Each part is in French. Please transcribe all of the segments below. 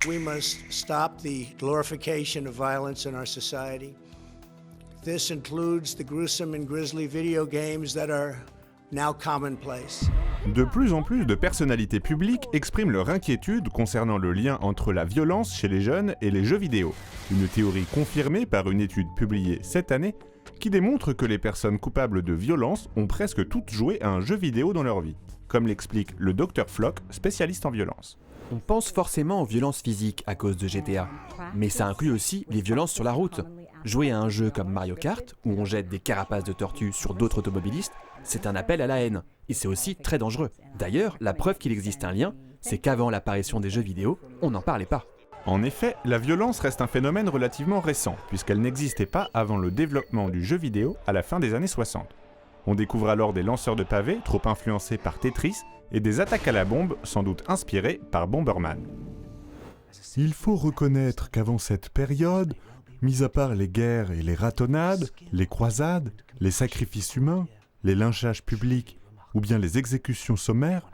We must stop the glorification of violence in our society. This includes the gruesome and grisly video games that are now commonplace. De plus en plus de personnalités publiques expriment leur inquiétude concernant le lien entre la violence chez les jeunes et les jeux vidéo. Une théorie confirmée par une étude publiée cette année qui démontre que les personnes coupables de violence ont presque toutes joué à un jeu vidéo dans leur vie, comme l'explique le Dr Flock, spécialiste en violence. On pense forcément aux violences physiques à cause de GTA, mais ça inclut aussi les violences sur la route. Jouer à un jeu comme Mario Kart, où on jette des carapaces de tortues sur d'autres automobilistes, c'est un appel à la haine, et c'est aussi très dangereux. D'ailleurs, la preuve qu'il existe un lien, c'est qu'avant l'apparition des jeux vidéo, on n'en parlait pas. En effet, la violence reste un phénomène relativement récent, puisqu'elle n'existait pas avant le développement du jeu vidéo à la fin des années 60. On découvre alors des lanceurs de pavés trop influencés par Tetris, et des attaques à la bombe sans doute inspirées par Bomberman. Il faut reconnaître qu'avant cette période, mis à part les guerres et les ratonnades, les croisades, les sacrifices humains, les lynchages publics ou bien les exécutions sommaires,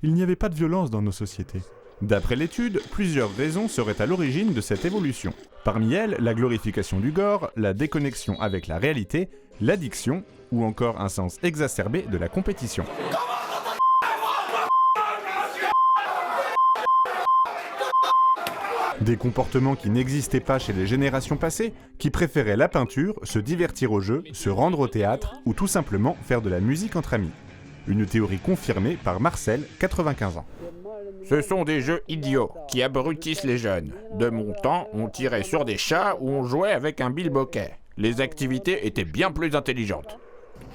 il n'y avait pas de violence dans nos sociétés. D'après l'étude, plusieurs raisons seraient à l'origine de cette évolution. Parmi elles, la glorification du gore, la déconnexion avec la réalité, l'addiction ou encore un sens exacerbé de la compétition. Des comportements qui n'existaient pas chez les générations passées, qui préféraient la peinture, se divertir au jeu, se rendre au théâtre ou tout simplement faire de la musique entre amis. Une théorie confirmée par Marcel, 95 ans. Ce sont des jeux idiots qui abrutissent les jeunes. De mon temps, on tirait sur des chats ou on jouait avec un bilboquet. Les activités étaient bien plus intelligentes.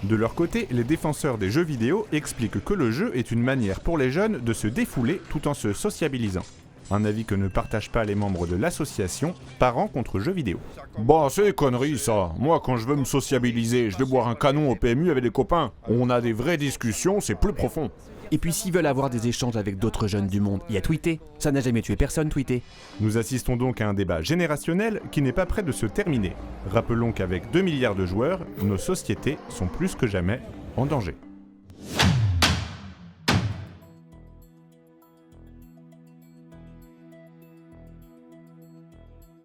De leur côté, les défenseurs des jeux vidéo expliquent que le jeu est une manière pour les jeunes de se défouler tout en se sociabilisant. Un avis que ne partagent pas les membres de l'association Parents contre jeux vidéo. Bah c'est des conneries ça. Moi quand je veux me sociabiliser, je vais boire un canon au PMU avec des copains. On a des vraies discussions, c'est plus profond. Et puis s'ils veulent avoir des échanges avec d'autres jeunes du monde, il y a Twitter. Ça n'a jamais tué personne, Twitter. Nous assistons donc à un débat générationnel qui n'est pas près de se terminer. Rappelons qu'avec 2 milliards de joueurs, nos sociétés sont plus que jamais en danger.